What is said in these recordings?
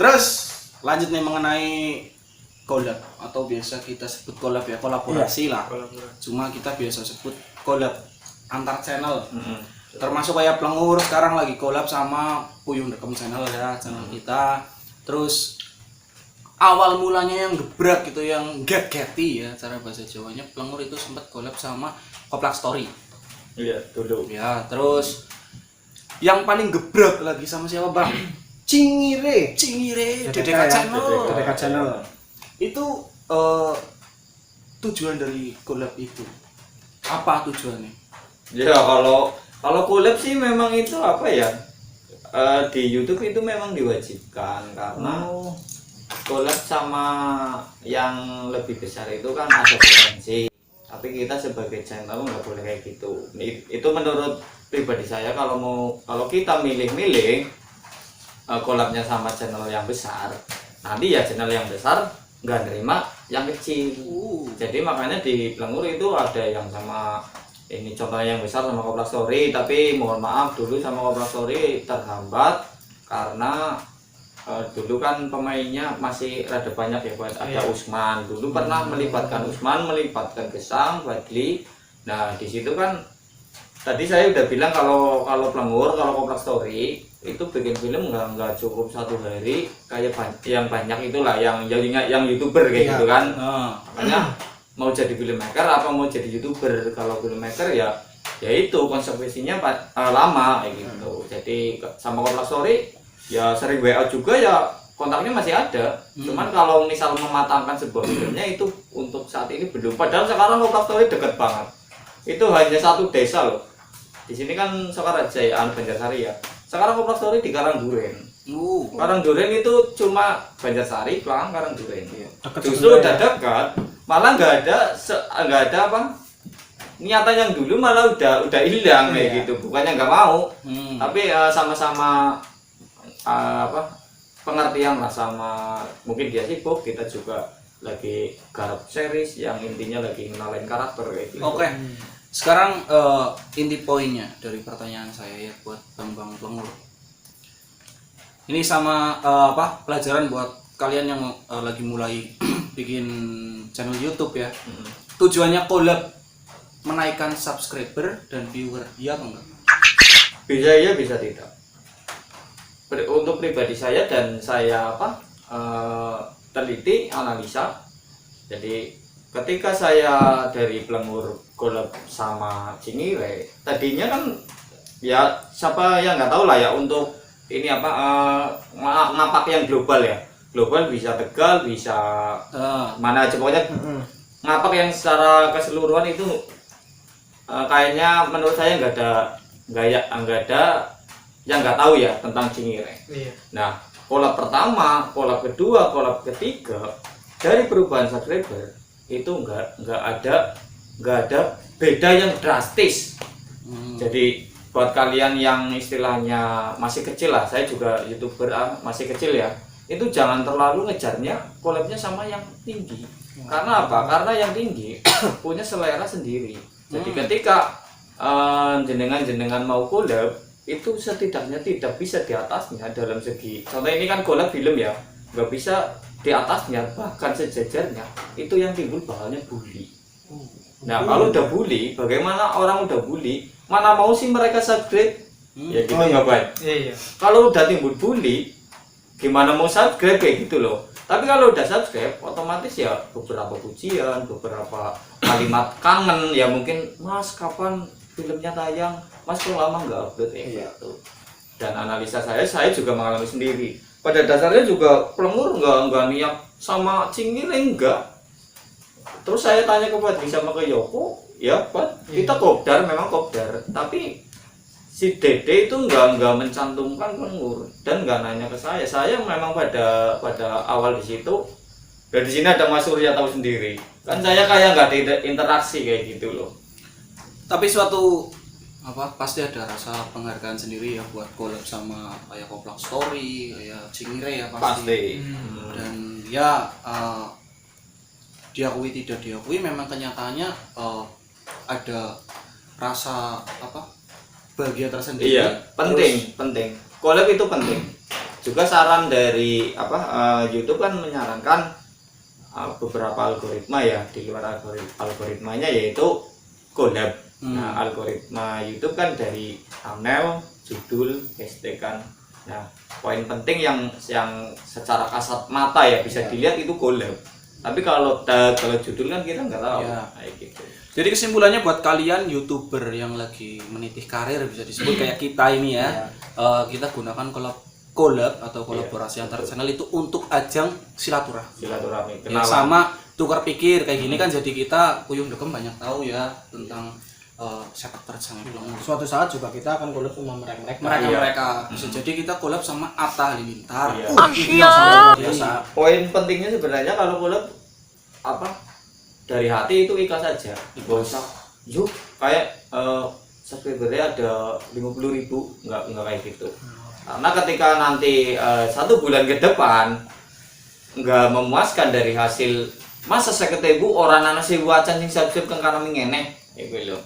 Terus lanjut nih mengenai collab atau biasa kita sebut collab ya, kolaborasi lah. Cuma kita biasa sebut collab antar channel. Termasuk kayak Plengur sekarang lagi collab sama Puyung Dekem channel ya, channel kita. Terus awal mulanya yang gebrak gitu, yang get-geti ya cara bahasa Jawanya, Plengur itu sempat collab sama Koplak Story. Iya, dulu. Ya, terus yang paling gebrak lagi sama siapa, Bang? Cingire, DDK channel. DDK channel. Itu tujuan dari collab itu. Apa tujuannya? Ya kalau collab sih memang itu apa ya? Di YouTube itu memang diwajibkan karena collab sama yang lebih besar itu kan ada potensi, tapi kita sebagai channel nggak boleh kayak gitu. Itu menurut pribadi saya, kalau kita milih-milih collabnya sama channel yang besar, nanti ya channel yang besar nggak nerima yang kecil. Jadi makanya di Plengur itu ada yang sama ini, contohnya yang besar sama Koplak Story, tapi mohon maaf dulu sama Koplak Story terhambat karena dulu kan pemainnya masih rada banyak ya, buat ada Usman dulu pernah melibatkan Usman, melibatkan Gesang, Badli. Nah di situ kan tadi saya udah bilang kalau Plengur, kalau Koplak Story itu bikin film nggak cukup 1 hari kayak yang banyak itulah yang YouTuber kayak gitu kan. Makanya mau jadi filmmaker apa mau jadi YouTuber, kalau filmmaker ya itu konsekuensinya lama kayak gitu. Jadi sama Koplak Story ya sering WA juga, ya kontaknya masih ada. Cuman kalau misal mematangkan sebuah filmnya itu untuk saat ini belum. Padahal sekarang Koplak Story deket banget. Itu hanya 1 desa loh. Di sini kan Sokaraja ya, Banjarsari ya. Sekarang Koplak Story di Karangduren. Karangduren itu cuma Banjarsari, Plang, Karangduren. Justru udah dekat, malah nggak ada apa niatan yang dulu malah udah hilang kayak gitu. Bukannya nggak mau, tapi sama-sama pengertian lah, sama mungkin dia sibuk, kita juga lagi garap series yang intinya lagi ngenalin karakter kayak gitu. Oke. Sekarang inti poinnya dari pertanyaan saya ya buat Bang Plengur. Ini sama pelajaran buat kalian yang lagi mulai bikin channel YouTube ya. Tujuannya collab menaikkan subscriber dan viewer, iya atau enggak? Bisa ya, bisa tidak. Untuk pribadi saya dan saya teliti analisa. Jadi ketika saya dari Plengur collab sama Cingire, tadinya kan ya siapa yang nggak tahu lah ya, untuk ini ngapak yang global ya, global bisa Tegal, bisa mana aja pokoknya ngapak yang secara keseluruhan itu kayaknya menurut saya nggak ada yang nggak tahu ya tentang Cingire. Nah collab pertama, collab kedua, collab ketiga, dari perubahan subscriber itu nggak ada beda yang drastis. Jadi buat kalian yang istilahnya masih kecil lah, saya juga YouTuber masih kecil ya, itu jangan terlalu ngejarnya collabnya sama yang tinggi. Karena apa? Karena yang tinggi punya selera sendiri. Jadi ketika jenengan mau collab, itu setidaknya tidak bisa di atasnya dalam segi, contoh ini kan collab film ya, nggak bisa di atasnya, bahkan sejajarnya. Itu yang timbul bahannya bully. Nah kalau udah bully, bagaimana orang udah bully, mana mau sih mereka subscribe? Ya gitu nggak baik. Kalau udah timbul bully, gimana mau subscribe kayak gitu loh. Tapi kalau udah subscribe, otomatis ya beberapa pujian, beberapa kalimat kangen ya, mungkin Mas kapan filmnya tayang, Mas kok lama nggak upload ya gitu. Dan analisa saya juga mengalami sendiri. Pada dasarnya juga Plengur nggak niat sama Cingire, enggak. Terus saya tanya ke Badli sama ke Yoko, ya Pak, kita kopdar, memang kopdar, tapi si Dede itu nggak mencantumkan Plengur dan nggak nanya ke saya. Saya memang pada awal di situ, dan di sini ada Mas Surya tahu sendiri, kan saya kayak nggak ada interaksi kayak gitu loh. Tapi suatu pasti ada rasa penghargaan sendiri ya buat collab sama kayak Koplak Story, kayak Cingire ya pasti. Dan ya diakui tidak diakui, memang kenyataannya ada rasa bahagia tersendiri. Iya, penting. Collab itu penting. juga saran dari YouTube kan menyarankan beberapa algoritma ya, di luar algoritmanya yaitu collab. Nah, algoritma YouTube kan dari thumbnail, judul, hashtag kan. Nah, poin penting yang secara kasat mata ya bisa dilihat itu collab. Tapi kalau judul kan kita nggak tahu. Ya. Kayak gitu. Jadi kesimpulannya buat kalian YouTuber yang lagi menitih karir bisa disebut kayak kita ini ya, kita gunakan collab atau kolaborasi antar channel itu untuk ajang silaturahmi. Ya, sama tukar pikir kayak gini kan, jadi kita kuyuh dekem banyak tahu ya tentang sepak terjang Pelongur. Suatu saat juga kita akan collab sama Mereka bisa jadi kita collab sama Atta Halilintar. Biasa. Poin pentingnya sebenarnya kalau collab dari hati itu ikhlas saja. Nggak usah yuk kayak subscribernya ada 50.000, nggak kayak gitu. Karena ketika nanti 1 bulan ke depan nggak memuaskan dari hasil, masa 50.000 orang anak sih wacan sing subscribe kan karena ngene iku lho.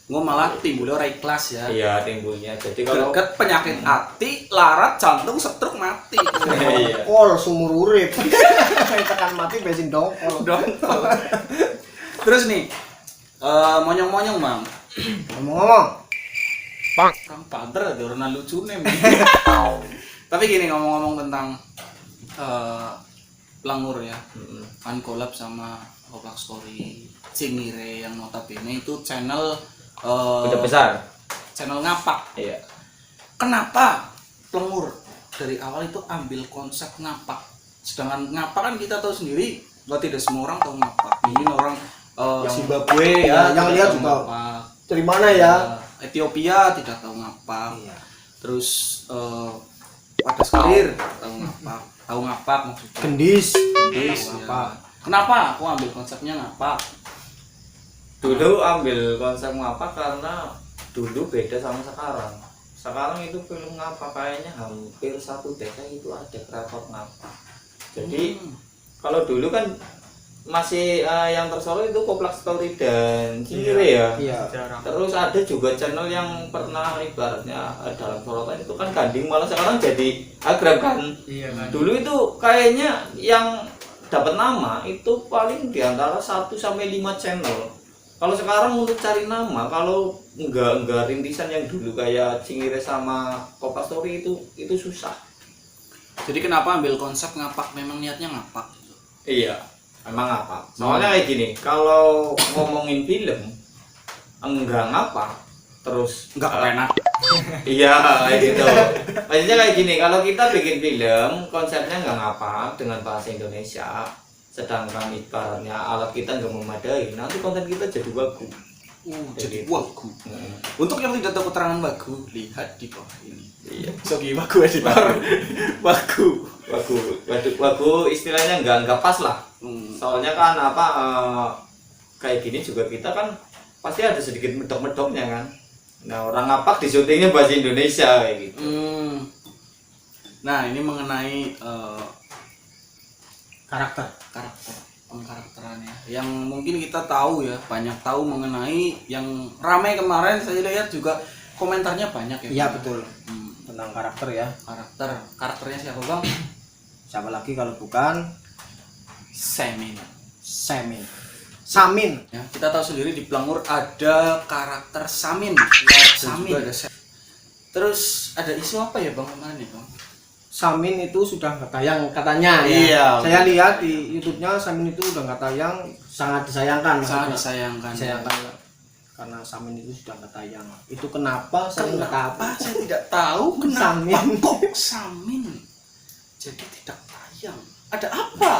Nggak malah timbulnya orang ikhlas ya. Iya, timbulnya. Jadi kalau Greget penyakit hati, larat, jantung, stroke, mati. iya. dongkol sumur urip. Tekan mati bensin dongkol. Terus nih, monyong-monyong bang. Ngomong-ngomong, Kang Padre ada orang lucu nih. Tapi gini, ngomong-ngomong tentang Pelongur ya, kan collab sama Komplak Story, Cingire yang notabene itu channel Udah besar. channel ngapak. Iya. Kenapa Pelongur dari awal itu ambil konsep ngapak? Sedangkan ngapak kan kita tahu sendiri, bahwa tidak semua orang tahu ngapak. Ini orang Zimbabwe ya, yang tidak lihat tahu juga ngapak. dari mana ya? Ethiopia tidak tahu ngapak. Iya. Terus pada Selir tahu ngapak maksudnya. Gendis. Gendis, Tahu ya. ngapak. Kenapa aku ambil konsepnya ngapak? Dulu ambil konsep ngapak karena dulu beda sama sekarang. Sekarang itu film ngapak kayaknya hampir 1 desa itu ada keraton ngapak. Jadi kalau dulu kan masih yang tersohor itu Komplak Story dan Cingire ya. Iya. Terus ada juga channel yang pernah ibaratnya dalam sorotan itu kan Ganding, malah sekarang jadi Agrab kan. Iya kan. Dulu itu kayaknya yang dapat nama itu paling di antara 1 sampai 5 channel. Kalau sekarang untuk cari nama, kalau enggak rintisan yang dulu kayak Cingire sama Komplak Story itu susah. Jadi kenapa ambil konsep ngapak? Memang niatnya ngapak. Iya, emang apa? Soalnya kayak gini, kalau ngomongin film enggak ngapa, terus Enggak kepenak. iya kayak gitu. Maksudnya kayak gini, kalau kita bikin film konsepnya nggak ngapa dengan bahasa Indonesia, sedangkan ibaratnya alat kita nggak memadai, nanti konten kita jadi wagu. Jadi gitu. wagu. Untuk yang tidak tahu keterangan wagu, lihat di bawah ini. Iya. Sogi wagu editor. Wagu. Wagu istilahnya nggak pas lah. Soalnya kan kayak gini juga kita kan pasti ada sedikit medok-medoknya kan. Nah, orang ngapak di syutingnya bahasa Indonesia kayak gitu. Nah, ini mengenai Karakter. pengkarakterannya yang mungkin kita tahu ya, banyak tahu mengenai yang ramai kemarin saya lihat juga komentarnya banyak ya. Iya betul. Tentang karakter ya. Karakternya siapa bang? Siapa lagi kalau bukan Samin. Samin. Ya, kita tahu sendiri di Pelongur ada karakter Samin. Samin. Terus ada isu apa ya bang kemarin ya bang? Samin itu sudah nggak tayang katanya ya. Iya. Saya lihat di YouTube-nya Samin itu udah nggak tayang, sangat disayangkan. Sangat maksudnya. disayangkan. Karena Samin itu sudah nggak tayang. Itu kenapa? Saya nggak tahu. Saya tidak tahu kenapa Samin. kok Samin jadi tidak tayang. Ada apa?